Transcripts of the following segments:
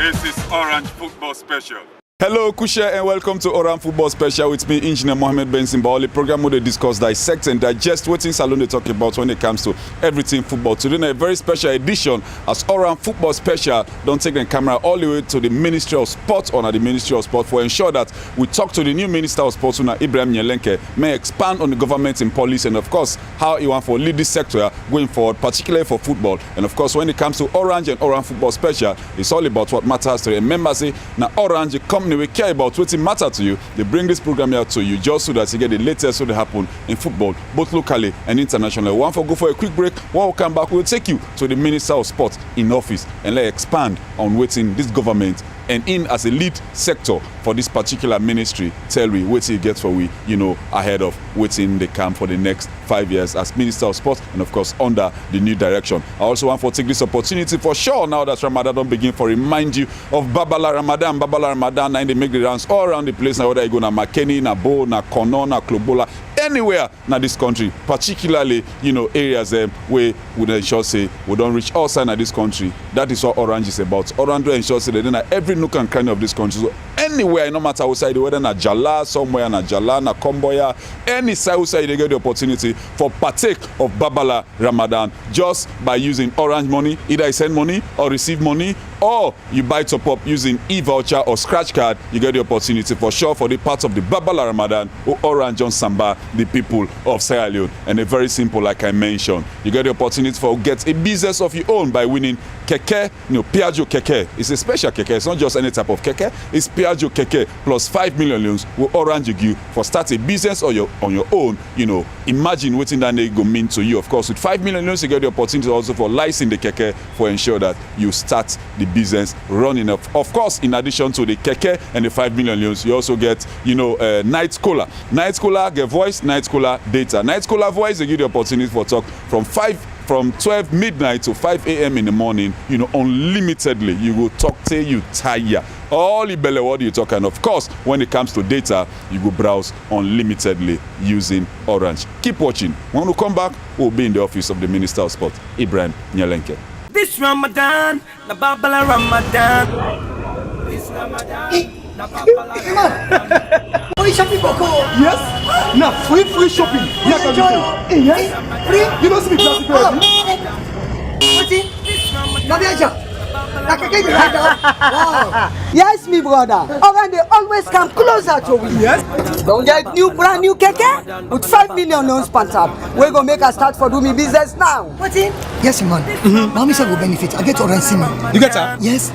This is Orange Football Special. Hello, Kusha, and welcome to Orange Football Special with me, Engineer Mohammed Ben Simba. The program where they discuss, dissect, and digest what in Salon they talk about when it comes to everything football. Today, a very special edition as Orange Football Special. Don't take the camera all the way to the Ministry of Sport or the Ministry of Sport for ensure that we talk to the new Minister of Sport, Ibrahim Nyelenke, may expand on the government in policy and, of course, how he wants to lead this sector going forward, particularly for football. And, of course, when it comes to Orange and Orange Football Special, it's all about what matters to you. Remember, say, now Orange, company we care about what matter to you. They bring this program here to you just so that you get the latest what happen in football, both locally and internationally. One for go for a quick break. When we come back, we'll take you to the Minister of Sport in office and let expand on waiting this government and in as a lead sector for this particular ministry. Tell we what he gets for we, ahead of waiting the camp for the next 5 years as Minister of Sport and of course under the new direction. I also want to take this opportunity for sure now that Ramadan don't begin for remind you of Babala Ramadan and they make the rounds all around the place now, whether you go na Makeni, na Bo, na Kono, na Klobola, anywhere in this country, particularly areas where we ensure say we don't reach all sides of this country. That is what Orange is about. Orange will ensure say that in every nook and cranny of this country, so anywhere, no matter outside, whether na Jala, somewhere na Jala, na Komboya, any side outside, they get the opportunity for partake of Babala Ramadan just by using Orange money. Either you send money or receive money, or you buy top up using e-voucher or scratch card. You get the opportunity for sure for the part of the Babala Ramadan or Orange on Samba, the people of Sierra Leone. And a very simple, like I mentioned, you get the opportunity for get a business of your own by winning Keke, Piaggio Keke. It's a special Keke. It's not just any type of Keke. It's Piaggio Keke plus 5 million loans will Orange you give for start a business or on your own. Imagine what that they go mean to you. Of course, with 5 million loans, you get the opportunity also for licensing the Keke for ensure that you start the business running up. Of course, in addition to the Keke and the 5 million loans, you also get, night caller. Night caller get voice, night caller data. Night caller voice, they give the opportunity for talk from 12 midnight to 5 a.m. in the morning, unlimitedly. You will talk till you tire. All the belly what you talk, and of course, when it comes to data, you go browse unlimitedly using Orange. Keep watching. When we come back, we'll be in the office of the Minister of Sport, Ibrahim Nyelenke. This Ramadan, na Babala Ramadan. This Ramadan, na Babala Ramadan. Free shopping for gold. Yes. Now free shopping. Yes. Free. You don't see me plastic already. What's it? Nabiaja. Wow. Yes, me brother. Orange they always come closer to we. Yes. Don't get brand new keke with 5 million loans spent up. We gonna make a start for do me business now. What's it? Yes, man. Mommy said will benefit. I get orange man. You get her? Yes.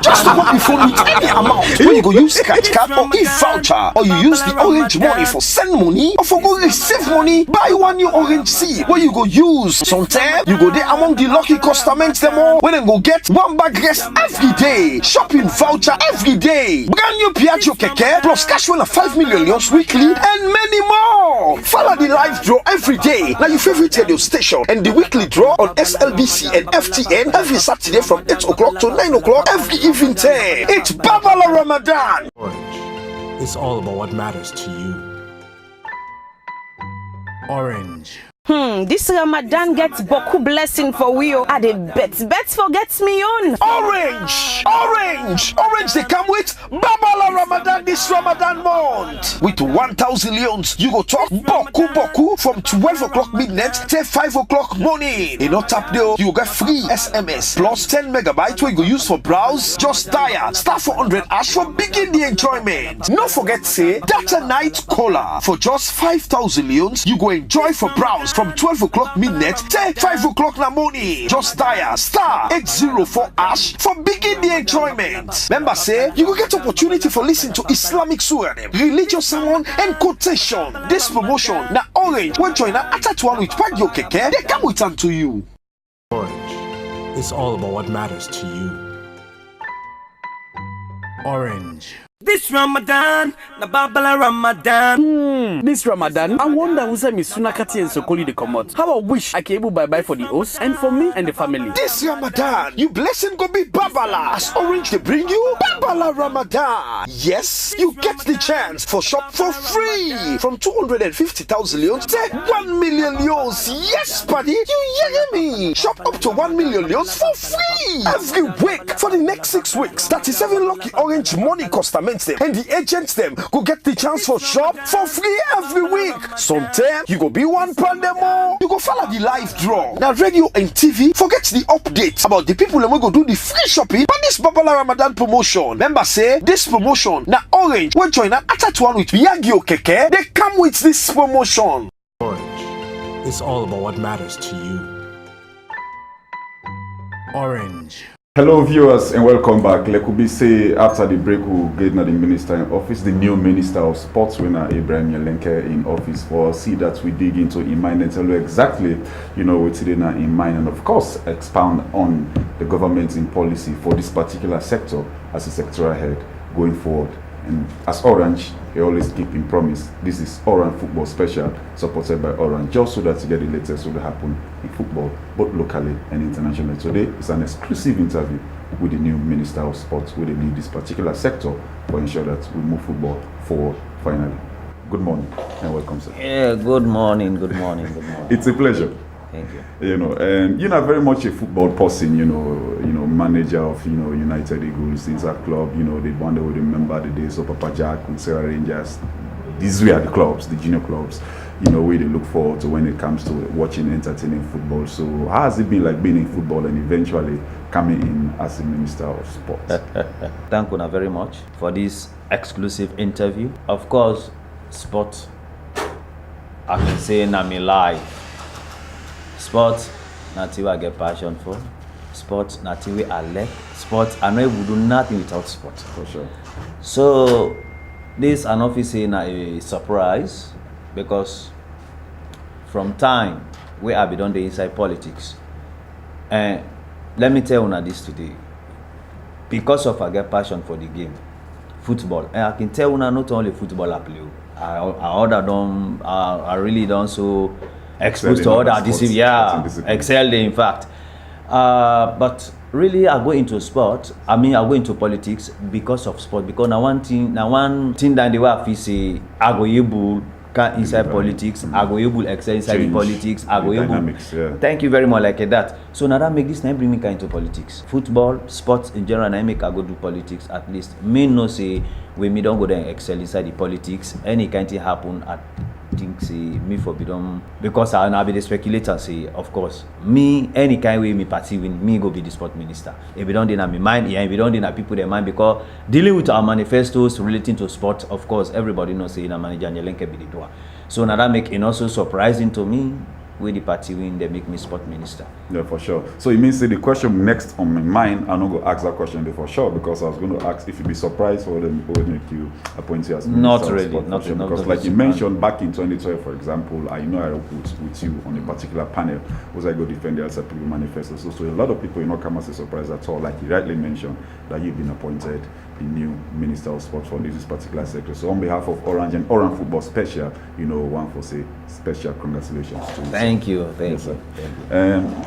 Just what before with any amount. When you go use scratch card or e-voucher, or you use the orange money for send money, or for go receive money, buy one new orange seed. Where you go use. Sometimes you go there among the lucky customers them all. When they go get one bag rest every day, shopping voucher every day, brand new Piaggio Keke plus cash win of 5 million loans weekly, and many more. Follow the live draw every day. Now your favorite radio station and the weekly draw on SLBC and FTN every Saturday from 8 o'clock to 9 o'clock every evening time. It's Babala Ramadan. Orange. It's all about what matters to you. Orange. This Ramadan gets boku blessing for we. Are the bets forgets me on. Orange, they come with Babala Ramadan this Ramadan month. With 1,000 leons, you go talk boku from 12 o'clock midnight till 5 o'clock morning. In not tap deal, you get free SMS plus 10 megabytes where you go use for browse. Just dial star 400 ash for begin the enjoyment. No forget say data night caller for just 5,000 leons. You go enjoy for browse from 12 o'clock midnight till 5 o'clock in the morning. Just dial star 804 ash for begin the enjoyment. Remember say you will get opportunity for listening to Islamic surah, religious sermon and quotation. This promotion na Orange when join at one with Piaggio Keke, they come with them to you. Orange. It's all about what matters to you. Orange. This Ramadan, na Babala Ramadan. This Ramadan, I wonder who's a Miss Sunakati and Sokoli the commot. How I wish I can able buy for the host and for me and the family. This Ramadan, you blessing go be Babala. As Orange they bring you Babala Ramadan. Yes, you get the chance for shop for free from 250,000 leons to 1 million leons. Yes, buddy, you hear me? Shop up to 1 million leons for free every week for the next 6 weeks. 37 lucky Orange money customers them and the agents them go get the chance for shop for free every week. Sometimes you go be one pound them more. You go follow the live draw. Now radio and TV forget the updates about the people that will go do the free shopping. But this Babala Ramadan promotion, remember say this promotion now Orange will join an attached one with Miyagi Okeke. They come with this promotion. Orange is all about what matters to you. Orange. Hello viewers and welcome back. Like we say after the break we'll get the minister in office, the new minister of sports winner Ibrahim Yalenke in office for see that we dig into in mind and tell you exactly what's in mind and of course expound on the government in policy for this particular sector as a sectoral head going forward. And as Orange, they always keep in promise. This is Orange Football Special, supported by Orange, just so that you get the latest what happen in football, both locally and internationally. Today is an exclusive interview with the new Minister of Sports, who will lead this particular sector for ensure that we move football forward finally. Good morning and welcome, sir. Yeah, good morning, good morning, good morning. It's a pleasure. Thank you. And you're very much a football person, manager of, United Eagles, Inter Club, the one that would remember the days of Papa Jack with Sarah Rangers. These were the clubs, the junior clubs, where they look forward to when it comes to watching entertaining football. So how has it been like being in football and eventually coming in as a Minister of Sports? Thank you very much for this exclusive interview. Of course, sport, I can say in my life. Sport, not I get passion for. Sport, not I like. Sport, I know we do nothing without sport. For sure. So, this an obviously a surprise because from time we have been done the inside politics. And let me tell you this today. Because of I get passion for the game, football, and I can tell you not only football I play. I really don't so exposed to other disciplines, excelled in fact. But really, I go into sport. I go into politics because of sport. Because now one thing that they were say, I go able inside politics. I go able excel inside the politics. I go able. Thank you very much like that. So now that make this time bring me into politics, football, sports in general. I make I go do politics at least. Me no say when me don't go there and excel inside the politics. Any kind of happen at. Think say me forbidden because I be the speculator say of course me any kind way me party win me go be the sport minister. If we don't in my mind, if we don't in people their mind because dealing with our manifestos relating to sport, of course everybody knows say na manager Yalenke be the door. So now that make it also surprising to me with the party win they make me sport minister. Yeah, for sure. So it means the question next on my mind, I'm not going to ask that question there for sure because I was going to ask if you'd be surprised for them who would make you appoint you as minister. Not really, not sure. Because like you mentioned back in 2012, for example, I worked with you on a particular panel was I go defend the LCP manifesto. So a lot of people come as a surprise at all. Like you rightly mentioned that you've been appointed the new Minister of Sports for this particular sector. So on behalf of Orange and Orange Football Special, one for say special congratulations to you. Thank you.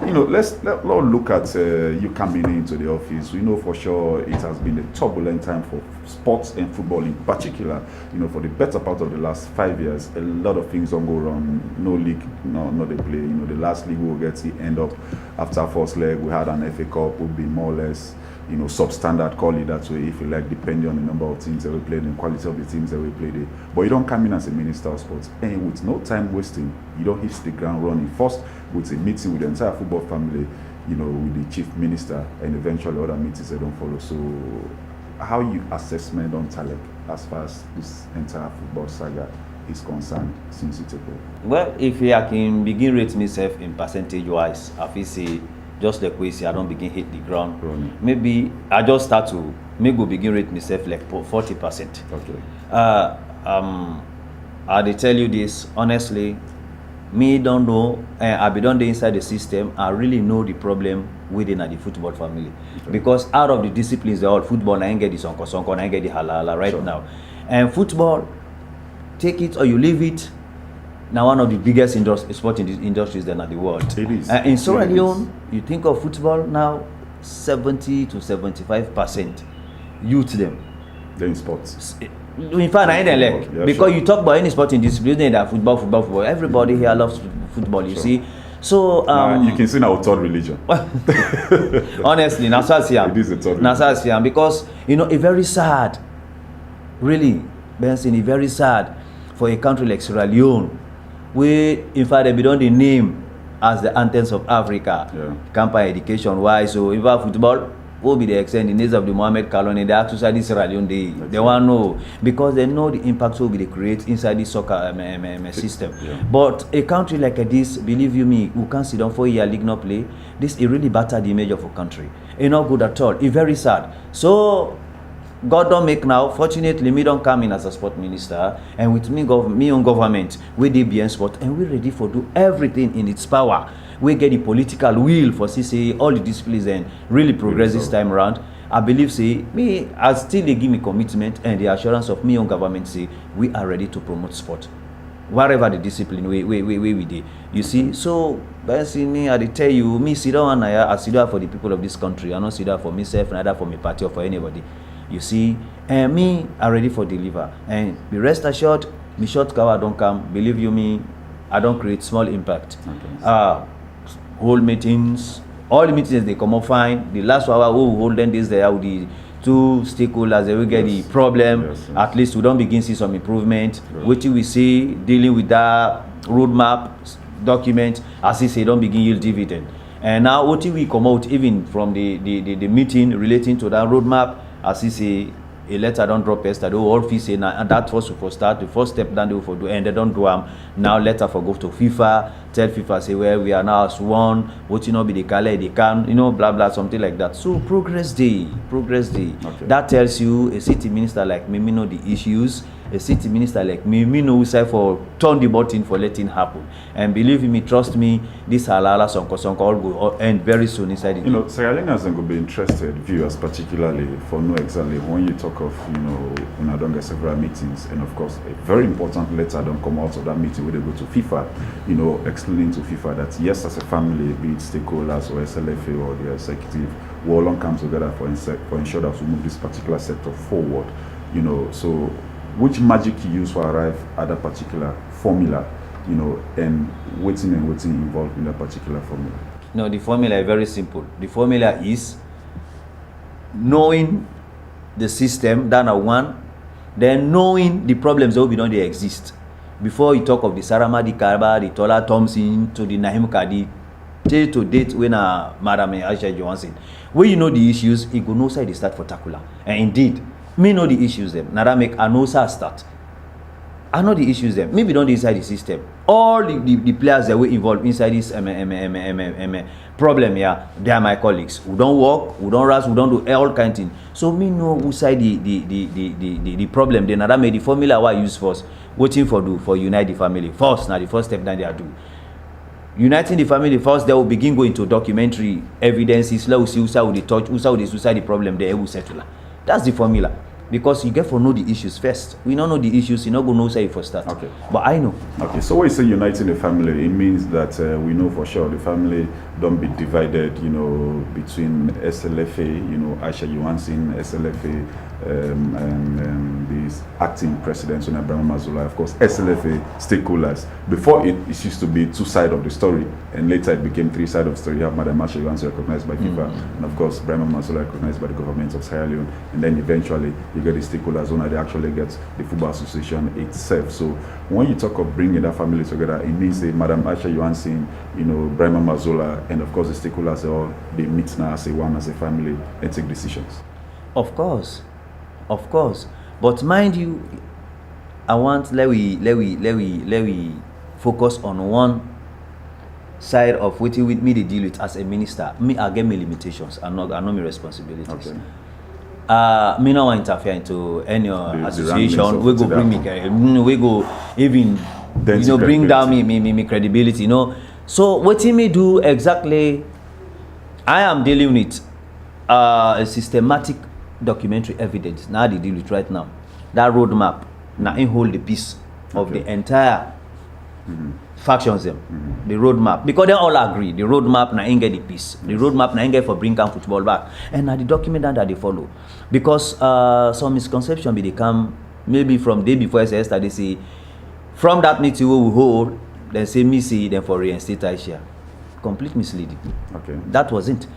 Let's look at you coming into the office. We know for sure it has been a turbulent time for sports and football in particular. For the better part of the last 5 years, a lot of things don't go wrong. No league, no they play. The last league we'll get to end up after first leg. We had an FA Cup, would be more or less substandard, call it that way if you like, depending on the number of teams that we played and quality of the teams that we played in. But you don't come in as a Minister of Sports and with no time wasting, you don't hit the ground running. First with a meeting with the entire football family, with the Chief Minister, and eventually other meetings that don't follow. So how you assessment on talent as far as this entire football saga is concerned since you take over? Well, if I can begin rate myself in percentage wise, I feel say just like we say, I don't begin hit the ground. Running. Maybe I just start to maybe begin rate myself like 40%. Okay. I tell you this honestly, me don't know, I be done inside the system. I really know the problem within the football family, because out of the disciplines, the all football, I get the sonko, I get the halala right now, and football, take it or you leave it. Now one of the biggest sporting industries in the world. It is. In Sierra Leone, you think of football now, 70 to 75% youth them. They're in sports. In fact, I ain't like, yeah, because you talk about any sporting discipline, that football. Everybody here loves football. You see, so you can see our third religion. Honestly, Nasasiam. It is a third religion. Nasasiam, because it's very sad. Really, Benson, it's very sad for a country like Sierra Leone, where in fact they be done the name as the anthems of Africa. Campaign education wise, so if football will be the extent in days of the Mohammed colony, they have to say this Sierra Leone they want to know, because they know the impact will be they create inside this soccer system. But a country like this, believe you me, who can't sit down for a year league not play, this it really battered the image of a country. It's not good at all. It's very sad. So God don't make now. Fortunately, me don't come in as a sport minister, and with me on government, we did be in sport, and we're ready for do everything in its power. We get the political will for say all the disciplines and really progress this time around. I believe say me, I still they give me commitment and the assurance of me on government say we are ready to promote sport, whatever the discipline we did. You see, so basically, I tell you, me sit down and I sit down for the people of this country. I don't sit down for myself, neither for my party or for anybody. You see, and me are ready for deliver. And be rest assured, me short cover don't come. Believe you me, I don't create small impact. Whole meetings, all the meetings they come up fine. The last hour we hold them this there with the two stakeholders, they will get the problem. At least we don't begin see some improvement. What we see dealing with that roadmap document, as he say, don't begin yield dividend. And now what we come out even from the meeting relating to that roadmap, as he say, a letter don't drop yesterday, all fees say now, and that was for start, the first step down they for do, and they don't do now letter for go to FIFA, tell FIFA say where we are now as one, what you know be the color they can, blah blah, something like that. So progress day. That tells you a city minister like me know the issues. A city minister like me know who say for turn the button for letting happen. And believe me, trust me, this halala sonko all go end very soon inside it. Sierra Leoneans will be interested, viewers particularly, for know exactly when you talk of, when I don't get several meetings, and of course a very important letter don't come out of that meeting where they go to FIFA, explaining to FIFA that yes, as a family, be it stakeholders or SLFA or the executive, we all come together for ensure that we move this particular sector forward. So which magic you use for arrive at that particular formula, and waiting involved in that particular formula? No, the formula is very simple. The formula is knowing the system, that are one, then knowing the problems that don't they exist. Before you talk of the Saramadi Karba, the Tola Thompson, to the Nahim Kadi, to date when Madam Aisha Johansson, where you know the issues, it go no side they start for Takula. And indeed, me know the issues them. Nada make a no start. I know the issues them. Maybe don't inside the system. All the players that were involved inside this problem here, they are my colleagues. We don't work, we don't rush, we don't do all kind of things. So me know who side the problem. Then nada make the formula what I use first. Waiting for unite the family first. Now the first step that they are do. Uniting the family first, they will begin going to documentary evidences. Let us see who they touch, who the problem they will settle. That's the formula. Because you get to know the issues first. We don't know the issues, you not go know say for start. Okay. But I know. Okay. So when you say uniting the family, it means that we know for sure the family don't be divided, between SLFA, Aisha Johansson, SLFA, and these acting president, Ibrahim Mazula, of course, SLFA stakeholders. Before it used to be two sides of the story, and later it became three sides of the story. You have Madam Aisha Johansson recognized by FIFA, and of course, Ibrahim Mazula recognized by the government of Sierra Leone, and then eventually you get the stakeholders when they actually get the football association itself. So when you talk of bringing that family together, it means that Madam Aisha Johansson, Ibrahim Mazula, and of course the stakeholders they meet now as a family and take decisions. Of course. But mind you, I want let we focus on one side of what with me they deal with as a minister. Me I get my limitations. I know my responsibilities. Okay. Me no want interfere into any association. We go bring me. We go even Then bring down me credibility, So what me do exactly? I am dealing with a systematic documentary evidence. Now they deal with right now. That roadmap now in hold the piece of the entire factions them. The roadmap, because they all agree the roadmap now in get the piece. The roadmap now in get for bring down football back, and now the document that they follow. Because some misconception be they come maybe from day before yesterday. They say from that meeting we hold, then say me see then for reinstate Aisha. Complete misleading. Okay. That wasn't.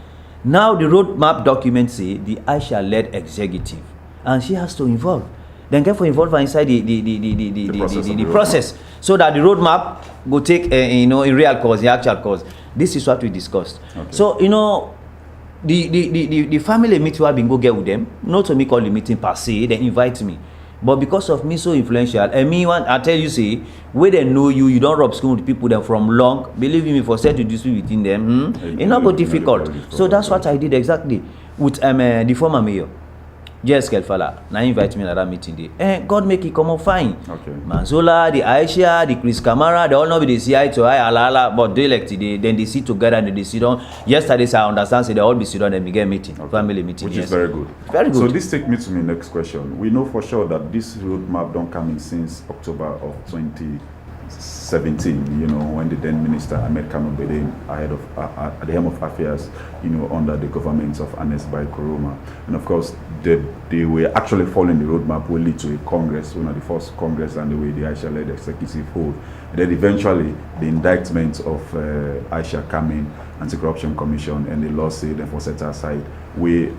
Now the roadmap document say the Aisha-led executive, and she has to involve. Then get for involve inside the process, so that the roadmap will take in real cause, the actual cause. This is what we discussed. Okay. So the family meeting I been go get with them, not to me call the meeting per se, they invite me. But because of me so influential, and me I tell you say, where they know you don't rub school with people that from long, believe me, for set to dispute within them, it's not go difficult. So that's what I did exactly with the former mayor. JUS Fala, now invite me to that meeting day. And God make it come out fine. Okay. Manzola, the Aisha, the Chris Kamara, they all know be the CI to I Alala, but they like today, then they sit together and they sit down. Yesterday, I understand, so they all be sit down and begin meeting, family meeting. Which is very good. Very good. So this takes me to my next question. We know for sure that this roadmap don't come in since October of 2017, when the then minister Ahmed Kanu Bede ahead of at the helm of affairs, under the government of Anes by Koroma. And of course, they were actually following the roadmap will lead to a Congress, the first Congress and the way the Aisha-led executive hold. And then eventually the indictment of Aisha coming, Anti-Corruption Commission, and the law said and for set aside, we,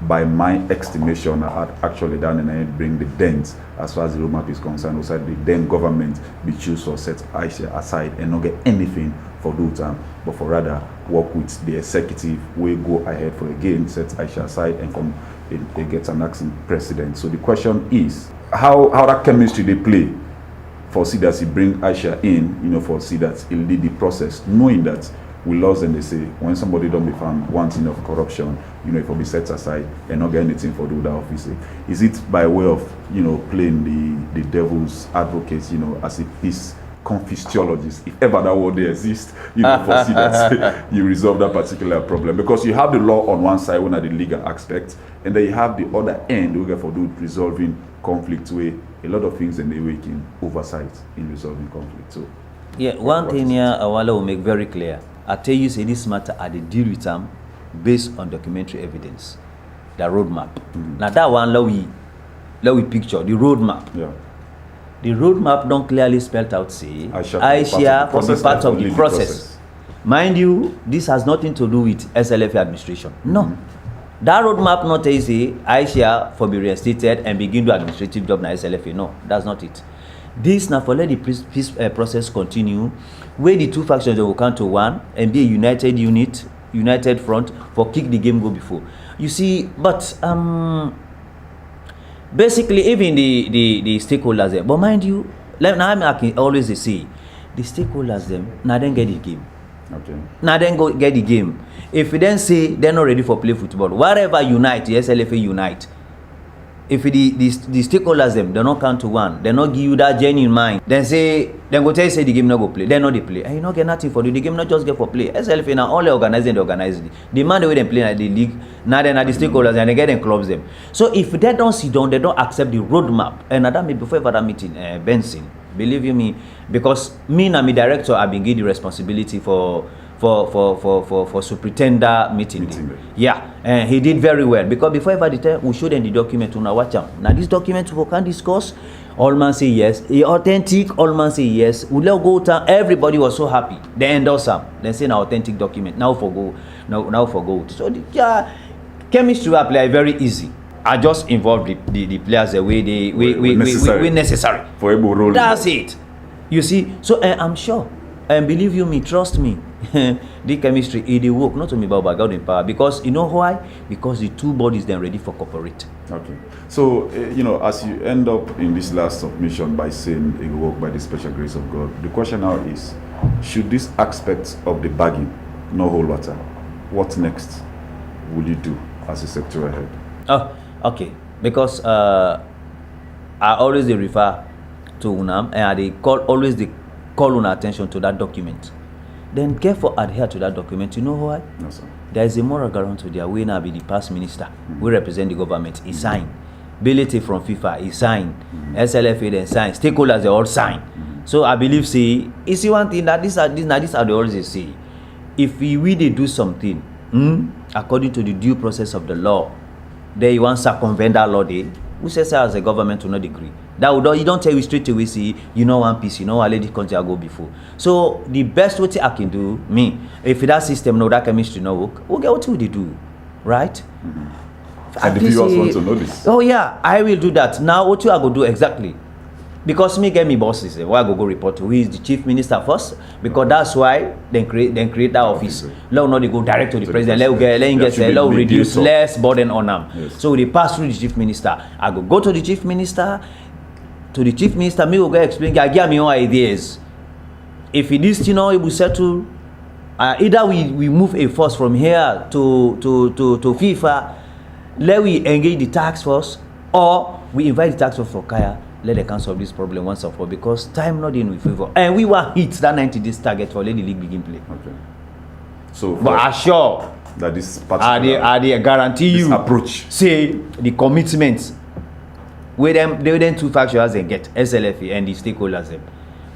by my estimation, I had actually done and bring the dent as far as the roadmap is concerned. Also, the then government be choose to set Aisha aside and not get anything for do time, but for rather work with the executive, we go ahead for again, set Aisha aside and come and get an acting president. So the question is, how that chemistry they play for see that he bring Aisha in, for see that he'll lead the process, knowing that we lost and they say when somebody don't be found wanting of corruption, if will be set aside and not get anything for do that office. Is it by way of playing the devil's advocate, as a peace confuciologist, if ever that word they exist, for see that you resolve that particular problem? Because you have the law on one side, one at the legal aspect, and then you have the other end we get for do resolving conflict where a lot of things and they making oversight in resolving conflict. So yeah, one thing here Awala will make very clear. I tell you, say this matter at the deal with them based on documentary evidence, the roadmap. Now that one, let we picture the roadmap. Yeah. The roadmap don't clearly spelled out say Aisha for the part of the process. Mind you, this has nothing to do with SLF administration. No. That roadmap not say Aisha for be reinstated and begin to administrative job na SLF. No, that's not it. This now for let the peace process continue, where the two factions will come to one and be a united unit, united front for kick the game go before. You see, but basically even the stakeholders there. But mind you, now I can always say the stakeholders them now then get the game. Okay. Now then go get the game. If we then say they're not ready for play football, whatever unite, the SLFA unite. If the stakeholders them, they not come to one, they not give you that genuine mind, then go tell you say the game not go play, then not they play. And you not get nothing for the game not just get for play. SLFA now only organizing the organizing. The man the way they play at the league, now they are the stakeholders and they get them clubs them. So if they don't sit down, they don't accept the roadmap. And that may before that meeting, Benson, believe you me, because me and my director have been given the responsibility for superintendent meeting. Yeah, and he did very well because before ever the time we showed them the document to now watch them. Now this document we can discuss. All man say yes, authentic. All man say yes. We let go to everybody was so happy. They endorse them. They say now authentic document. Now for go. So the chemistry I play very easy. I just involve the players the way they we necessary for able role. That's it. You see, so I'm sure. And believe you me, trust me, the chemistry, it work, not only about God in power, because you know why? Because the two bodies then ready for cooperate. Okay. So, as you end up in this last submission by saying it will work by the special grace of God, the question now is, should this aspect of the bargain not hold water? What next will you do as a secretary head? Oh, okay. Because I always refer to UNAM, and they always call on attention to that document. Then careful adhere to that document. You know why? No, sir. There is a moral guarantor there. We now be the past minister. We represent the government. He signed. Ability from FIFA, he signed. SLFA then signed. Stakeholders, they all signed. So I believe, see, is one thing that these are the always they say. If we really do something according to the due process of the law, then you want to circumvent that law, we say as a government to no degree. That would, you don't tell you straight away, see, you know one piece, you know a lady country I go before. So the best way I can do, me, if that system, no, that chemistry no work, we'll get what they do, right? And the viewers want to know this. Oh yeah, I will do that. Now what you are going to do exactly? Because me get me bosses, why I go report to who is the chief minister first? Because that's why they create that office. Let not they go direct to the president. Let reduce less burden on them. Yes. So they pass through the chief minister. I go to the chief minister. To the chief minister, me will go explain. I give me own ideas. If it is, you know, it will settle. Either we move a force from here to FIFA. Let we engage the task force, or we invite the task force for Kaya. Let the council solve this problem once and for all, because time not in with favor, and we will hit that 90 days target for let the league begin play. Okay. So, but assure that this are they guarantee this you approach, say the commitments with them two factions they get SLFA and the stakeholders them.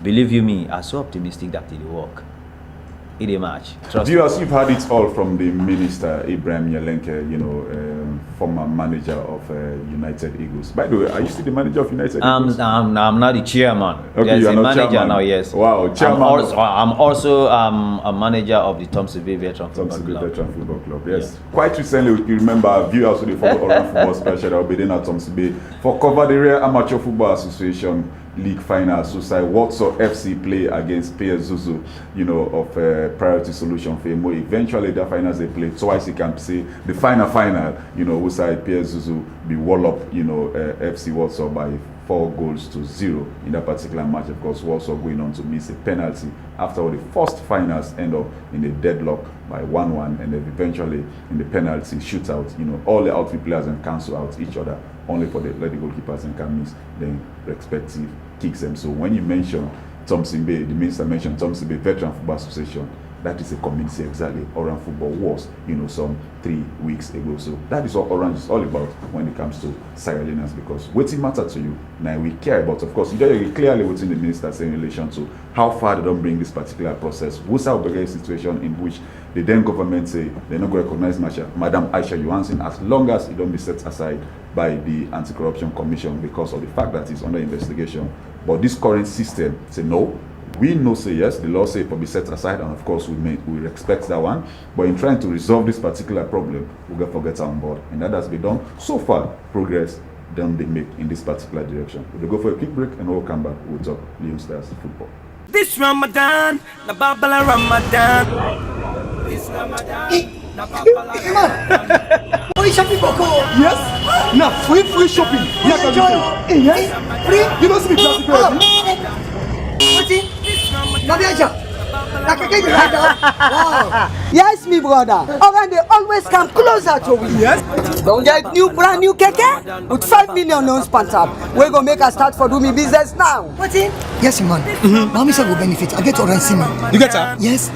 Believe you me, I'm so optimistic that it will work. It a match. Viewers, you've heard it all from the minister Ibrahim Yalenke, you know, former manager of United Eagles. By the way, are you still the manager of United Eagles? I'm not the chairman. Okay, there's you're a not manager chairman now. Yes. Wow, chairman. I'm also a manager of the Thompson Bay Veteran Football Club. Yes. Yeah. Quite recently, if you remember, viewers who follow Oran Football Special that will be there at Thompson Bay for cover the Real Amateur Football Association League final. So say Watson FC play against PS Zuzu, you know, of Priority Solution Fame. Eventually the finals they play twice. You can say the final, you know, we say PS Zuzu be wall up, you know, FC Watson by 4-0 in that particular match. Of course, Watson going on to miss a penalty after all the first finals end up in a deadlock by 1-1, and then eventually in the penalty shootout, you know, all the outfield players and cancel out each other, only for the goalkeepers and can miss the respective kicks them. So when you mention Thompson Bay, the minister mentioned Thompson Bay Veteran Football Association, that is a community exactly Orange football was, you know, some 3 weeks ago. So that is what Orange is all about when it comes to Sierra Leoneans, because what it matters to you now we care about. Of course, you clearly within the minister saying in relation to how far they don't bring this particular process. What's our biggest situation in which the then government say they're not going to recognize Madam Aisha Johansson as long as it don't be set aside by the Anti-Corruption Commission because of the fact that it's under investigation. But this current system say no. We know say yes, the law say it will be set aside, and of course we respect that one. But in trying to resolve this particular problem, we're going to forget on board, and that has been done. So far, progress done they make in this particular direction. We'll go for a quick break and we'll come back. We'll talk Leon Stars football. This Ramadan, na Babala Ramadan. This Ramadan, na Babala Ramadan. Free shopping for gold. Yes? Now free shopping. Yes? Free? You don't see me classic. What's it? Nadia. Wow. Yes, me brother. And they always come closer to we. Yes? Don't get brand new keke with 5 million loans sponsor. We're gonna make a start for do me business now. What's it? Yes, man. Mommy said will benefit. I get orange me. You get her? Yes.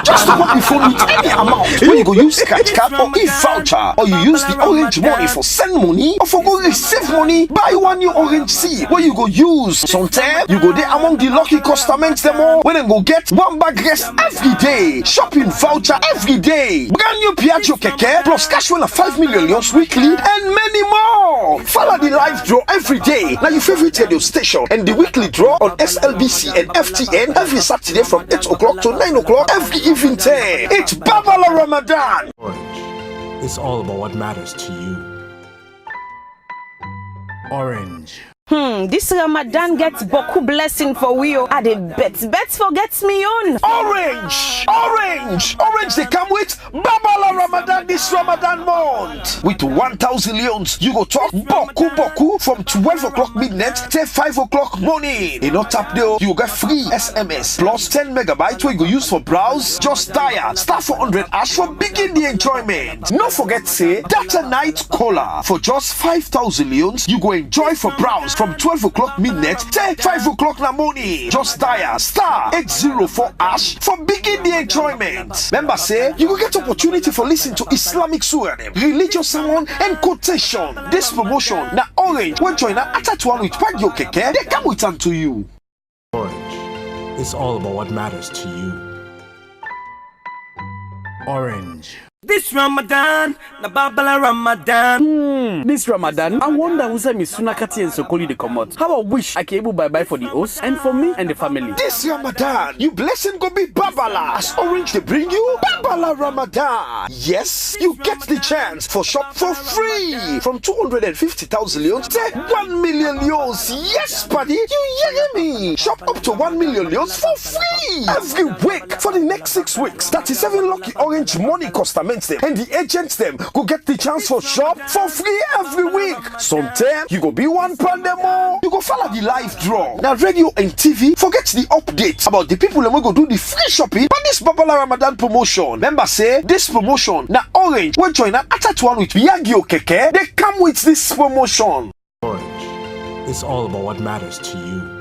Just walk before with any amount. When you go use scratch card or e-voucher, or you use the orange money for send money, or for go receive money, buy one new orange seed. Where you go use. Sometimes you go there among the lucky customers them all. When they go get one bag rest every day, shopping voucher every day, brand new Piaggio Keke, plus cash one of 5 million weekly, and many more. Follow the live draw every day. Now your favorite radio station, and the weekly draw on SLBC and FTN every Saturday from 8 o'clock to 9 o'clock every evening time. It's Babala Ramadan. Orange. It's all about what matters to you. Orange. This Ramadan gets boku blessing for we. Are the bets forgets me on. Orange, they come with Babala Ramadan. Ramadan this Ramadan month. With 1,000 leons, you go talk boku boku from 12 o'clock midnight till 5 o'clock morning. In not tap there, you get free SMS plus 10 megabytes we go use for browse. Just dial star 400 ash for begin the enjoyment. No forget say data night caller for just 5,000 leons. You go enjoy for browse from 12 o'clock midnight till 5 o'clock na morning. Just dial star 804 ash for begin the enjoyment. Remember say you will get opportunity for listening to Islamic surah, religious sermon and quotation. This promotion na Orange when join attach one with Pagyo Keke, they come with them to you. Orange. It's all about what matters to you. Orange. This Ramadan, na Babala Ramadan. This Ramadan, I wonder who's Miss Sunakati and Sokoli the commot. How I wish I can able bye for the host and for me and the family. This Ramadan, you blessing go be Babala. As Orange they bring you Babala Ramadan. Yes, you get the chance for shop for free from 250,000 leons to 1 million leons. Yes, buddy, you hear me? Shop up to 1 million leons for free every week for the next 6 weeks. 37 lucky Orange money customers them and the agents them go get the chance for shop for free every week. Sometimes you go be one pandemo. You go follow the live draw. Now radio and TV forget the updates about the people that will go do the free shopping but this Babala Ramadan promotion. Remember say this promotion na Orange when join attach one with Yagio Keke. They come with this promotion. Orange. It's all about what matters to you.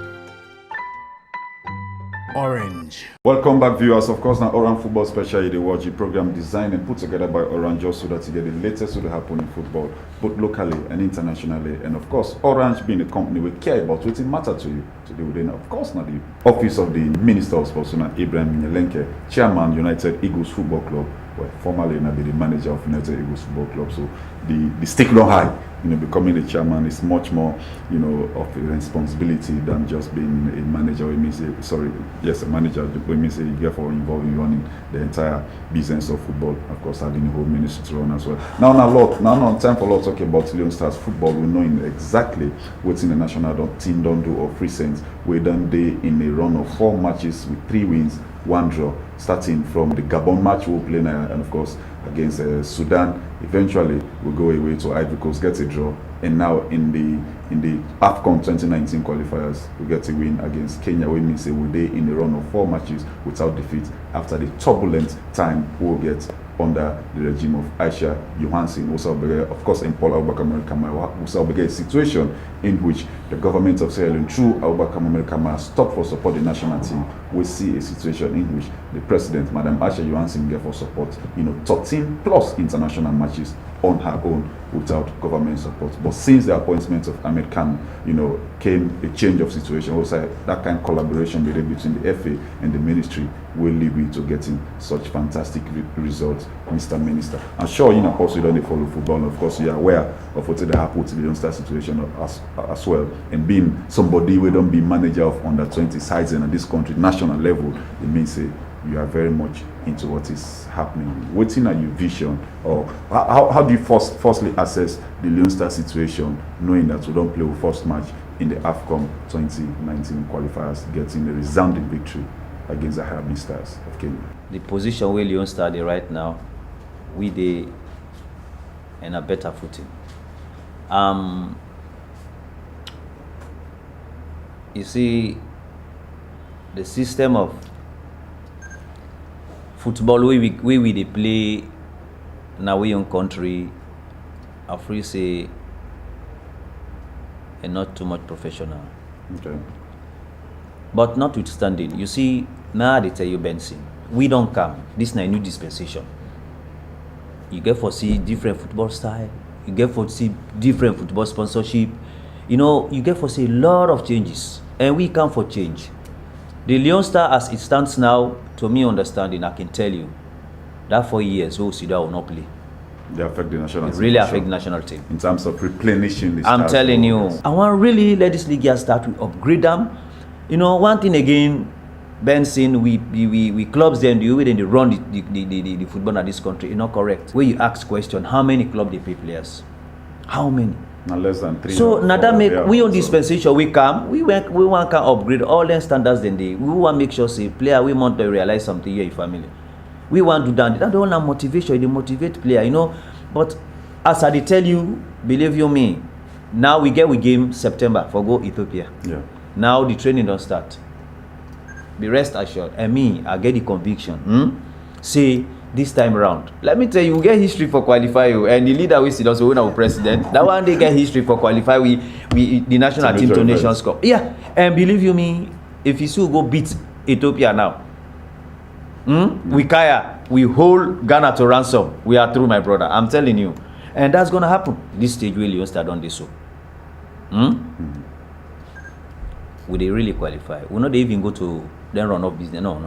Orange. Welcome back, viewers. Of course, now Orange Football Special, the watch program designed and put together by Orange just so that you get the latest to happen in football, both locally and internationally. And of course, Orange being a company we care about what it matter to you today within, of course, now the office of the Minister of Sports, Ibrahim Minyelenke, Chairman United Eagles Football Club, well, formerly now be the manager of United Eagles Football Club. So the stick long high. Becoming the chairman is much more, of a responsibility than just being a manager. We may say, a manager. We may say you get for involved in running the entire business of football. Of course, having the whole ministry to run as well. Now time for a lot talking about Leon Stars football. We know exactly what's in the national team don't do of recent. We done day in a run of 4 matches with 3 wins, 1 draw. Starting from the Gabon match we'll play now, and of course against Sudan. Eventually we'll go away to Ivory Coast, get a draw, and now in the AFCON 2019 qualifiers we get a win against Kenya. We mean say we're there in a run of 4 matches without defeat after the turbulent time we'll get under the regime of Aisha Johansson. Of course, in Paul Abubakar Amerikama, a situation in which the government of Sierra Leone, through Abubakar Amerikama, stopped for support the national team. We see a situation in which the president, Madam Aisha Johansson, gave for support, 13 plus international matches on her own without government support. But since the appointment of Ahmed Khan, came a change of situation. Also, that kind of collaboration between the FA and the ministry will lead you to getting such fantastic results, Mr. Minister. I'm sure of course you don't follow football, and of course you are aware of what happened to the youngster situation as well. And being somebody who don't be manager of under 20 sides in this country, national level, it means you are very much into what is happening. What's in your vision, or how do you firstly assess the Leon Star situation, knowing that we don't play a first match in the AFCON 2019 qualifiers, getting a resounding victory against the Harambee Stars of Kenya? The position where Leon Star right now, we they in a better footing. You see, the system of football we they play in our young country, I free say, and not too much professional. Okay. But notwithstanding, you see, now they tell you Benson, we don't come. This is a new dispensation. You get for see different football style. You get for see different football sponsorship. You get for see a lot of changes, and we come for change. The Leon Star, as it stands now, to me understanding, I can tell you that 4 years, Sida will not play. They affect the national team. Really affect the national team. In terms of replenishing the I'm telling you, I want really let this league start with upgrade them. One thing again, Benson, we clubs them the way they run the football in this country is not correct. Where you ask question, how many clubs they pay players? How many? Not less than 3. So now that make we on dispensation we want to upgrade all them standards. Then we want to make sure say player we want to realize something here in family. We want to do that. That don't have motivation. They motivate player, you know. But as I tell you, believe you me, now we game September for go Ethiopia. Yeah. Now the training don't start. Be rest assured. And me, I get the conviction. Say this time around. Let me tell you, we get history for qualify you. And the leader we see also when our president. That one they get history for qualify we the national team to Nations Cup. Yeah. And believe you me, if you still go beat Ethiopia now, we hold Ghana to ransom. We are through, my brother. I'm telling you. And that's gonna happen. This stage will you start on this so. Will they really qualify? Will not they even go to then run up business? No.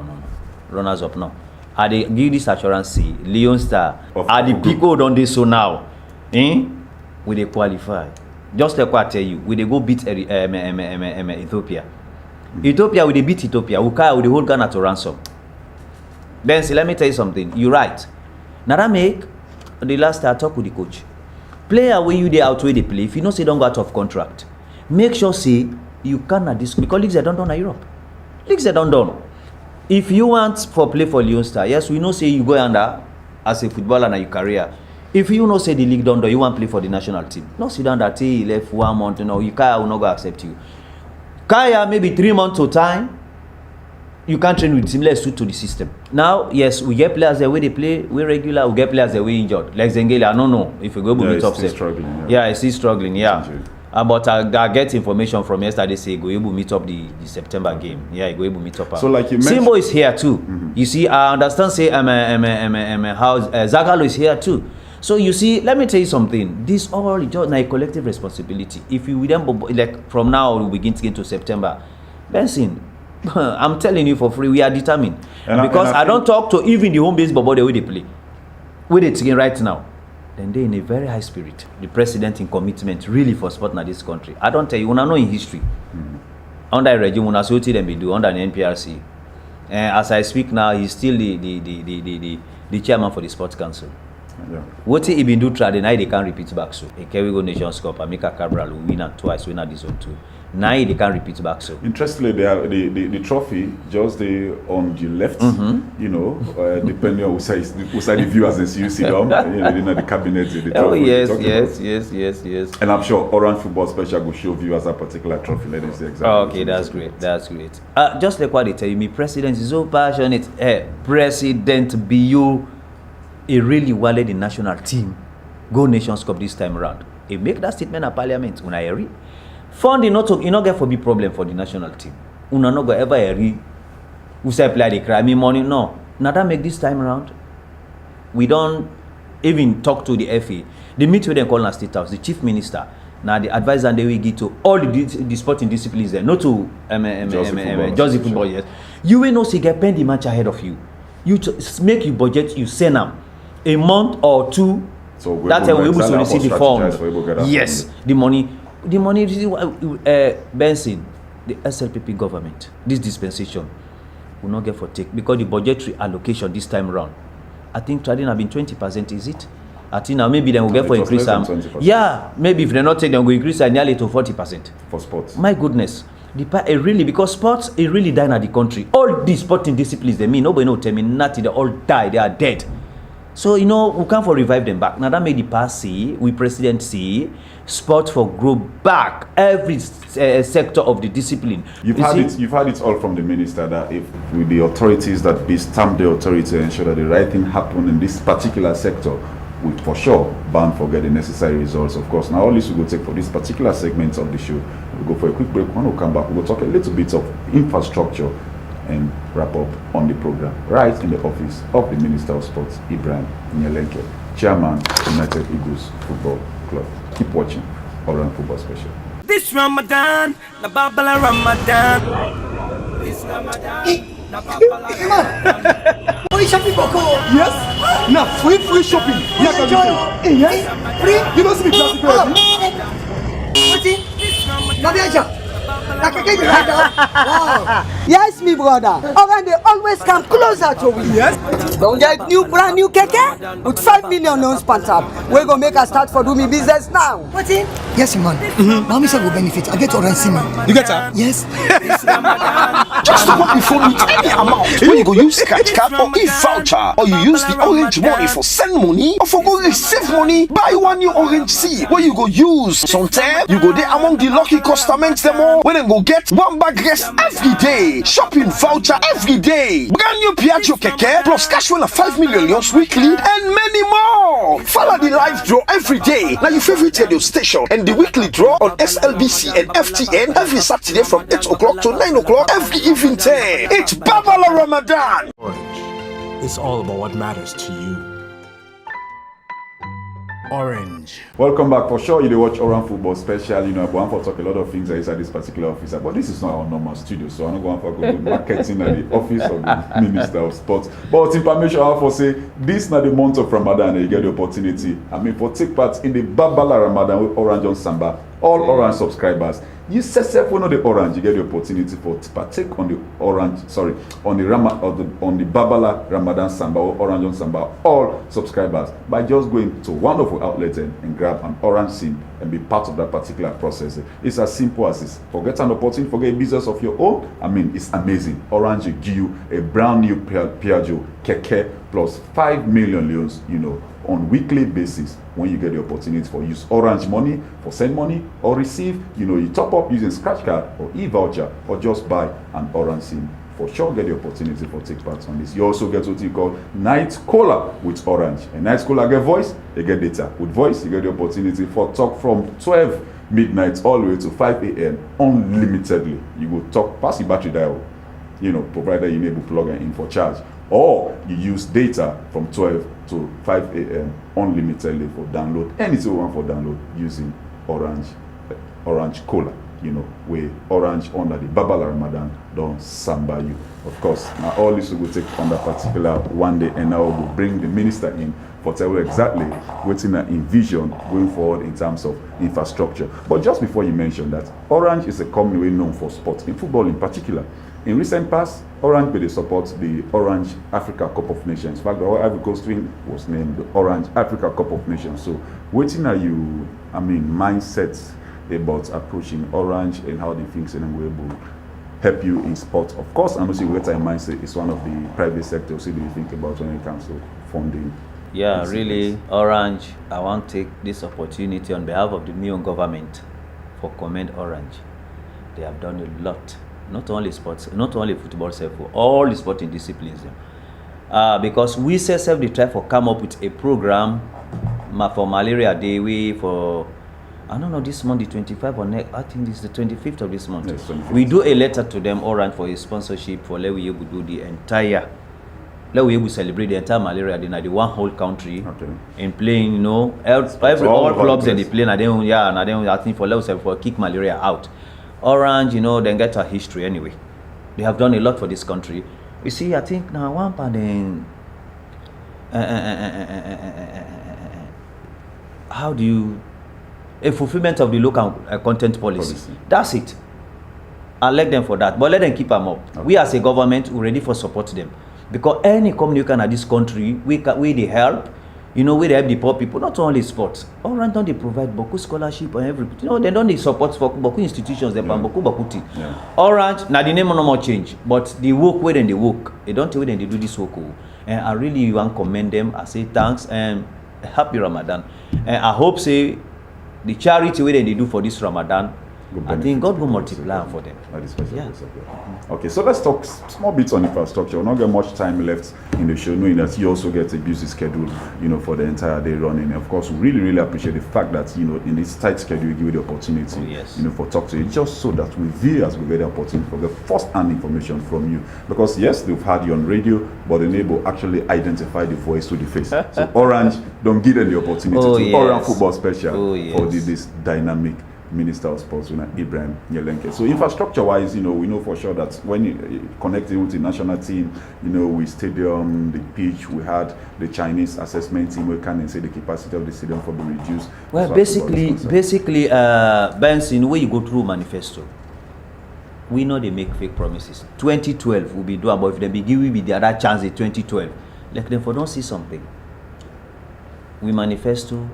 Runners up now. Are they give this assurance? See, Leon Star. Are the people done this so now? Will they qualify? Just like what I tell you, will they go beat Ethiopia? Ethiopia, will they beat Ethiopia? Will they hold Ghana to ransom? Then see, let me tell you something. You're right. Now that make the last I talk with the coach. Player when you they out where they play, if you know say don't go out of contract, make sure say you cannot this because leagues are done in Europe. Leagues are done. If you want for play for Leon Star, yes, we know say you go under as a footballer in your career. If you know say the league done, you want play for the national team. No sit down that he left 1 month, you know, you will not go accept you. Kaya maybe 3 months of time. You can't train with him, let's suit to the system. Now, yes, we get players the way they play, we regular, we get players the way injured. Like Zengeli, I don't know if we go to top set. He's struggling, but I get information from yesterday say go able meet up the September game. Yeah, go able meet up. So like you mentioned, Simbo is here too. You see, I understand say how Zagalo is here too. So you see, let me tell you something. This all is just a collective responsibility. If you with them like from now we begin to get to September, Benson. I'm telling you for free, we are determined. Because I don't talk to even the home base bobo the way they play. With it again right now. Then they're in a very high spirit. The president in commitment really for sport in this country. I don't tell you, when I know in history. Under a regime, when I see them do under the NPRC. And as I speak now, he's still the chairman for the Sports Council. Yeah. What he been do try, now they can't repeat back so. A Kerry Nations Cup, Amika Cabral will win twice, win at this one too. Now they can't repeat back so. Interestingly, the trophy just on the left, you know, depending on which side the viewers and see you sit down, you know, the cabinet, the trophy. Yes. And I'm sure Orange Football Special will show viewers a particular trophy. Let us see exactly. Okay, that's great. Just like what they tell me, President is so passionate. President BU, a really well the national team, go Nations Cup this time around. He make that statement at Parliament when I hear. Funding not get for big problem for the national team. Una no go ever hear who say play the cry me money. No. Now that make this time around. We don't even talk to the FA. The meet with them call State House, the chief minister. Now the advisor they will give to all the sporting disciplines there, not to just the football. Yes. You will not see get pen the match ahead of you. You make your budget, you send them a month or two. So that's how we able to receive the fund. Yes, the money, Benson, the SLPP government, this dispensation will not get for take because the budgetary allocation this time around, I think trading have been 20%, is it? I think now maybe they will get for increase. Yeah, maybe if they not take, they will increase nearly to 40% for sports. My goodness. Really, because sports is really dying at the country. All these sporting disciplines, they mean nobody know tell me nothing, they all die, they are dead. So you know we can't for revive them back. Now that made the past see, we president see, sport for grow back every sector of the discipline. You've had it all from the minister that if with the authorities that be stamp the authority to ensure that the right thing happen in this particular sector, we for sure bound for get the necessary results. Of course, now all this we will take for this particular segment of the show. We'll go for a quick break. When we come back, we'll talk a little bit of infrastructure and wrap up on the program right in the office of the Minister of Sports, Ibrahim Nyelenke, Chairman, United Eagles Football Club. Keep watching Oran Football Special. This Ramadan, na Babala Ramadan. This Ramadan, na Babala Ramadan. Shopping Boko. Yes. Now free shopping. Yes. Free. You don't see me plastic. Nabiaja. Na keke you ride down. Wow. Yes, me brother. Orange they always come closer to we. Yes. Don't get brand new keke with 5 million loans sponsored. We go make a start for do me business now. What in? Yes, man. Mommy said will benefit. I get orange man. You get her? Yes. Just walk before me any amount when you go use scratch card or e-voucher, or you use the orange money for send money or for go receive money, buy one new orange seed where you go use. Sometimes you go there among the lucky customers them all when they go get one bag rest every day, shopping voucher every day, brand new Piaggio keke plus cash win of 5 million loans weekly and many more. Follow the live draw every day. Now your favorite radio station and the weekly draw on SLBC and FTN every Saturday from 8 o'clock to 9 o'clock every evening time. It's Babala Ramadan. Orange. It's all about what matters to you. Orange. Welcome back. For sure, you dey watch Oran Football Special. You know, I want to talk a lot of things inside this particular office, but this is not our normal studio, so I'm not going to go to marketing at the office of the Minister of Sports. But information I have for say, this not the month of Ramadan, and you get the opportunity. I mean, for take part in the Babala Ramadan with Orange on Samba. All Orange subscribers, you set one of the Orange, you get the opportunity to partake on the Orange, on the Babala Ramadan Samba or Orange on Samba. All subscribers by just going to one of our outlets and grab an Orange SIM and be part of that particular process. It's as simple as this. Forget an opportunity, forget a business of your own. I mean, it's amazing. Orange will give you a brand new Piaggio Keke plus 5 million loans, you know, on weekly basis when you get the opportunity for use Orange money for send money or receive, you know, you top up using scratch card or e-voucher or just buy an Orange SIM. For sure get the opportunity for take part on this. You also get what you call Night Caller with Orange. And Night Caller get voice, you get data. With voice, you get the opportunity for talk from 12 midnight all the way to 5 a.m. unlimitedly. You go talk past the battery dial, you know, provided you enable plug in for charge. Or you use data from 12 to 5 a.m. unlimitedly for download. Anything you want for download using Orange Cola. You know, where Orange under the Babala Ramadan don't samba you. Of course, now all this will take on that particular one day, and now we'll bring the minister in for tell you exactly what's in envision going forward in terms of infrastructure. But just before you mention that, Orange is a company well known for sports, in football in particular. In recent past, Orange they support the Orange Africa Cup of Nations. In fact, the Ivory Coast twin was named the Orange Africa Cup of Nations. So, waiting are you, I mean, mindsets about approaching Orange and how the things in them will able help you in sport. Of course, I know see what time mindset is one of the private sectors. So, do you think about when it comes to funding? Yeah, really, Orange, I want to take this opportunity on behalf of the new government for commend Orange. They have done a lot. Not only sports, not only football, for all the sporting disciplines. Because we say they try for come up with a program for malaria day for I don't know this month the 25th or next, I think this is the 25th of this month. Yes, we do a letter to them Orange for a sponsorship for let we able to do the entire let we able to celebrate the entire malaria day in the one whole country and playing, you know, all clubs and they play and then I think for let for kick malaria out. Orange, you know, then get a history anyway. They have done a lot for this country. You see, I think now one part then how do you a fulfillment of the local content policy. That's it. I like them for that, but let them keep them up. Okay. We as a government, we're ready for support them because any company you can at this country, we they help. You know, we help the poor people, not only sports. Orange don't they provide Boku scholarship and everything. You know, they don't need support for Boku institutions, they ban Boku thing. Orange, now the name no more change, but the work where then they work. They don't tell when they do this work. And I really want to commend them. I say thanks and happy Ramadan. And I hope say the charity way they do for this Ramadan, I think God will multiply for them. Yeah. Okay, so let's talk small bits on infrastructure. We'll not get much time left in the show, knowing that you also get a busy schedule, you know, for the entire day running. And of course, we really, really appreciate the fact that, you know, in this tight schedule, we give you the opportunity, you know, for talk to you, just so that we as we get the opportunity for the first-hand information from you. Because yes, they've had you on radio, but enable actually identify the voice to the face. So Orange, don't give them the opportunity to Orange Football Special for this dynamic Minister of Sports, Ibrahim Yelenke. So infrastructure-wise, you know, we know for sure that when you connect with the national team, you know, with stadium, the pitch, we had the Chinese assessment team. We can say the capacity of the stadium for the reduced. Well, so basically, Benson, where you go through manifesto, we know they make fake promises. 2012 will be done, but if they be give we the other chance in 2012, like them for don't see something. We manifesto,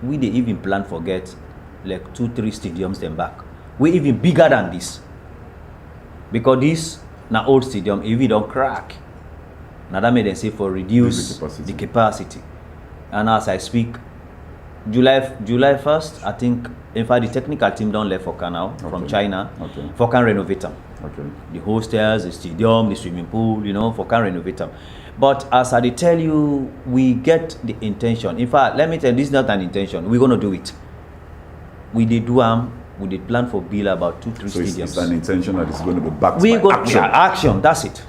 we they even plan for get like 2-3 stadiums them back. We even bigger than this. Because this na old stadium, if we don't crack. Now that made them say for reduce the capacity. And as I speak, July 1st, I think, in fact, the technical team don't left Fokan now from China. Fokan renovate them. The hostels, the stadium, the swimming pool, Fokan renovate them. But as I tell you, we get the intention. In fact, let me tell you, this is not an intention. We're going to do it. We did do we did plan for build about 2-3 stadiums. It's an intention that is going to be backed by action. Action, that's it.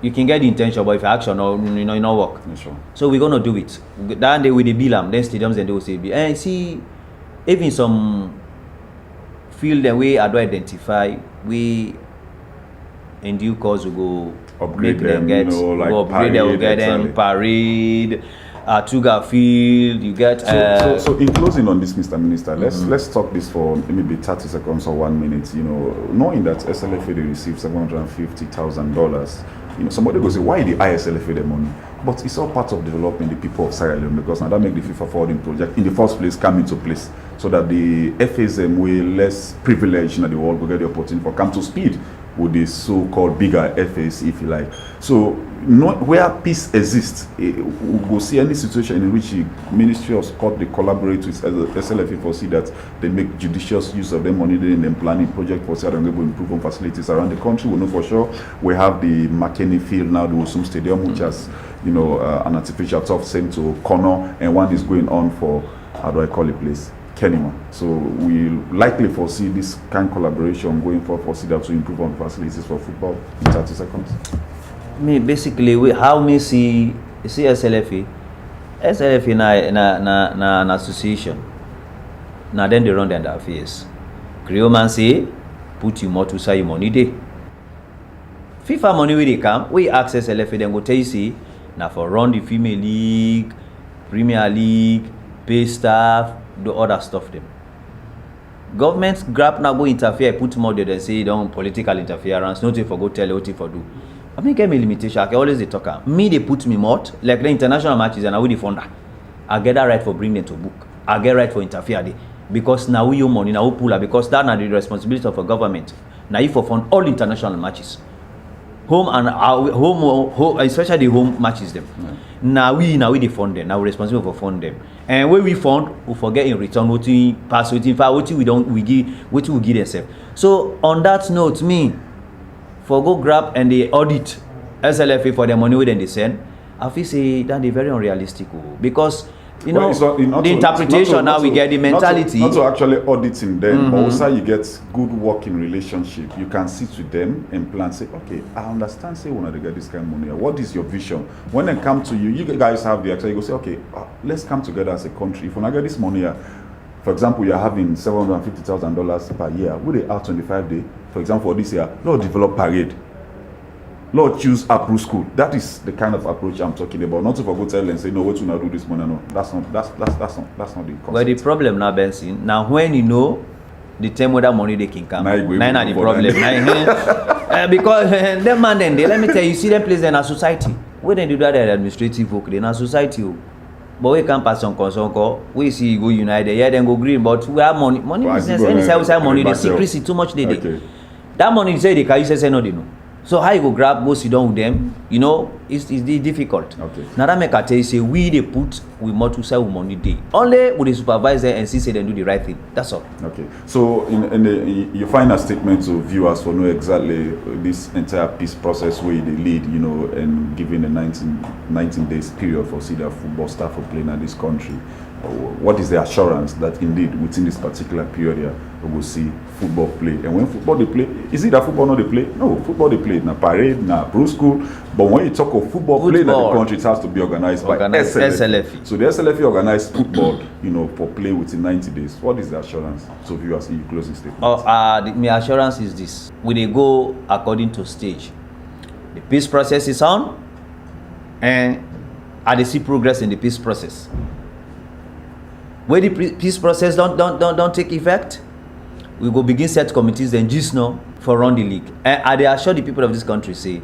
You can get the intention, but if action or it not work. Sure. So we're gonna do it. That day with the bill, then stadiums and they will say, and see, even some field the way I do identify, we in due course we go upgrade make them get like go upgrade them, get them parade, Tuga field. You get. So in closing on this, Mr. Minister, let's talk this for maybe 30 seconds or 1 minute. Knowing that SLFA they received $750,000. Somebody goes say, why the ISLFA the money? But it's all part of developing the people of Sierra Leone, because now that make the FIFA forwarding project in the first place come into place, so that the FASM way less privileged in the world will get the opportunity for come to speed with the so-called bigger FAs, if you like. So where peace exists, we will see any situation in which the Ministry of Sport they collaborate with SLFA for see that they make judicious use of their money in the planning project for Sierra Leone improve on facilities around the country. We know for sure we have the McKinney Field now, the Osum Stadium, which has an artificial turf same to corner, and one is going on for, how do I call it, place? Kenima. So we likely foresee this kind of collaboration going forward, foresee that to improve on facilities for football in 30 seconds. Basically, how me see SLFA na an association. Now then they run their affairs. Creole man say, put you more to say your money day. FIFA money where they come, we access SLFA, then go tell you see, now for run the female league, Premier League, pay staff, do other stuff them. Governments grab now go interfere, put more there, they say don't political interference, nothing for go tell you, nothing for do. I mean, get me limitation. I can always they talk. Me, they put me more like the international matches, and I will the founder. I get that right for bring them to book. I get right for interfere there. Because now we your money, now we pull up, because that's not the responsibility of a government. Now if for fund all international matches. Home and home, especially the home matches them. Now we they fund them. Now we're responsible for fund them. And when we fund, we forget in return what we pass, what we give themselves. So on that note, me for go grab and they audit SLFA for the money within they send, I feel say that they very unrealistic because the interpretation now we get the mentality. Not to actually auditing them, but also you get good working relationship. You can sit with them and plan, say, okay, I understand, say, when they get this kind of money, what is your vision? When they come to you, you guys have the actually, you go say, okay, let's come together as a country. If when I get this money here, for example, you're having $750,000 per year, would they have 25 days? For example, for this year, Lord develop parade. Lord choose April school. That is the kind of approach I'm talking about. Not to go tell and say, no, what to now do this money? No, that's not the concept. Well, the problem now, Benson. Now, when you know the time where that money they can come, now the problem. Because them man then let me tell you, see them place in a society. When they do that administrative work, they in a society. But we can't pass on concern. We see go United, yeah, then go green. But we have money business. Any side we have money, the secrecy too much. They that money say they can say no, they know. So how you go grab, go sit down with them, it's difficult. Okay. Now that make I tell you, say we they put we more to sell money day. Only with the supervisor and see say they do the right thing. That's all. Okay. So you find a statement to viewers for know exactly this entire peace process where they lead, and given a 19 days period for see that football staff are playing in this country. What is the assurance that indeed within this particular period here we will see football play? And when football they play, is it that football not they play? No, football they play na parade, na pro school. But when you talk of football play in the country, it has to be organized by SLFA. So the SLFA organized football, for play within 90 days. What is the assurance? So viewers, in your closing statement. My assurance is this: we they go according to stage. The peace process is on, and I they see progress in the peace process. When the peace process don't take effect, we go begin set committees then just now for run the league. And I dey assure the people of this country say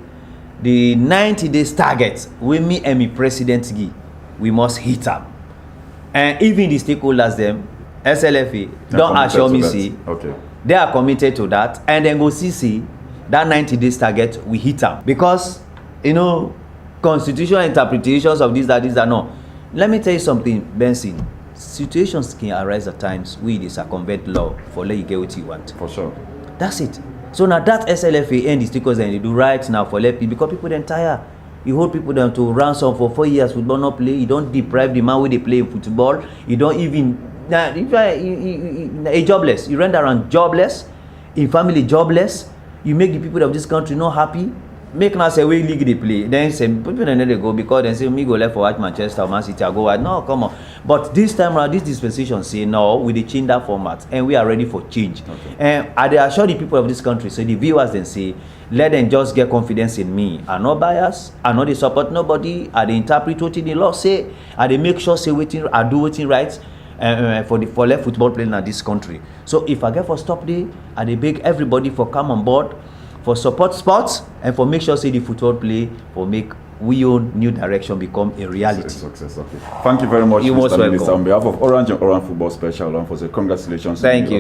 the 90 days target wey me and me president give, we must hit am. And even the stakeholders them, SLFA, don assure me say they are committed to that, and then go see that 90 days target we hit am. Because you know, constitutional interpretations of this, that, no. Let me tell you something, Benson. Situations can arise at times we dey circumvent law for let you get what you want. For sure. That's it. So now that SLFA and the stickers and they do right now for let people, because people then tire. You hold people down to ransom for 4 years, football not play. You don't deprive the man where they play football. You don't even if a jobless. You render around jobless, in family jobless. You make the people of this country not happy. Make now say we league they play. Then say people then they go because they say me go left for white Manchester or Man City. I go white. No, come on. But this time around, this dispensation say no, we dey change that format and we are ready for change. And I dey assure the people of this country, so the viewers then say, let them just get confidence in me. I'm not biased. I know they support nobody. I dey interpret what the law say. I dey make sure say waiting. I do waiting right. For left football playing in this country. So if I get for stop day, I dey beg everybody for come on board, for support sports, and for make sure say the football play for make we own new direction become a reality. Success. Okay. Thank you very much, You're Mr. most Minister. On behalf of Orange and Orange Football Special, for say congratulations. Thank you.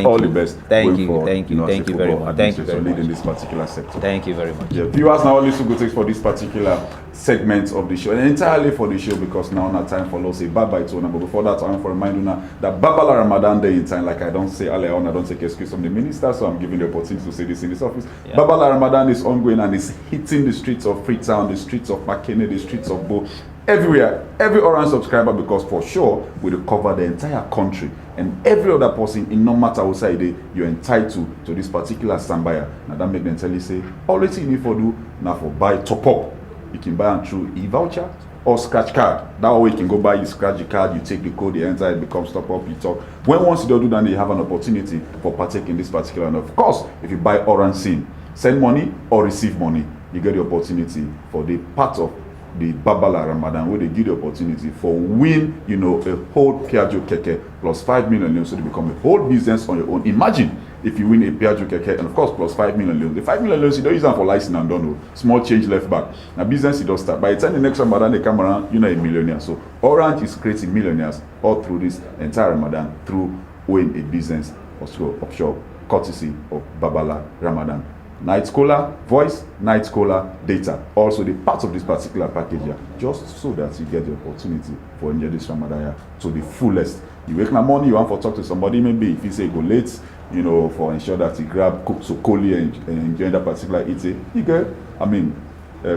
All the best. Thank you very much. Thank you very much. Leading this particular sector. Thank you very much. Yeah, viewers now listen to take for this particular segment of the show, and entirely for the show because now not time for us say bye bye to one. But before that, I want to remind you now that Babala Ramadan Day in time, like I don't say earlier on, I don't take excuse from the minister, so I'm giving the opportunity to say this in this office. Yeah. Babala Ramadan is ongoing and is hitting the streets of Freetown, the streets of Makene, the streets of Bo, everywhere. Every Orange subscriber, because for sure we will cover the entire country, and every other person, in no matter what side you're entitled to this particular standby. Now that make them tell you say all you need for do now for buy top up. You can buy them through e-voucher or scratch card. That way you can go buy, you scratch the card, you take the code, you enter, it becomes top up, you talk. Once you don't do that, you have an opportunity for partaking in this particular. And of course, if you buy Orange SIM, send money or receive money, you get the opportunity for the part of the Babala Ramadan where they give the opportunity for win, you know, a whole Piaggio Keke plus 5 million loans, so they become a whole business on your own. Imagine if you win a Piaggio Keke and of course plus 5 million loans. The 5 million loans you don't use them for license and don't know. Small change left back. Now business you don't start. By the time the next Ramadan they come around, you're not a millionaire. So Orange is creating millionaires all through this entire Ramadan through owning a business also offshore courtesy of Babala Ramadan. Night Scholar voice, Night Scholar data. Also the parts of this particular package here, just so that you get the opportunity for enjoy this Ramadan to the fullest. You wake in the morning, you want to talk to somebody, maybe if you say go late, you know, for ensure that you grab cook sokoli and enjoy that particular eating, you get,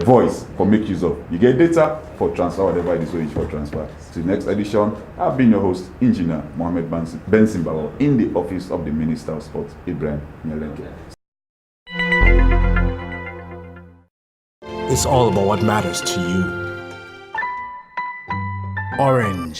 voice for make use of. You get data for transfer, whatever it is for each for transfer. To the next edition, I've been your host, Engineer Mohammed Benson Bawo, in the office of the Minister of Sports, Ibrahim Nyelenke. It's all about what matters to you. Orange.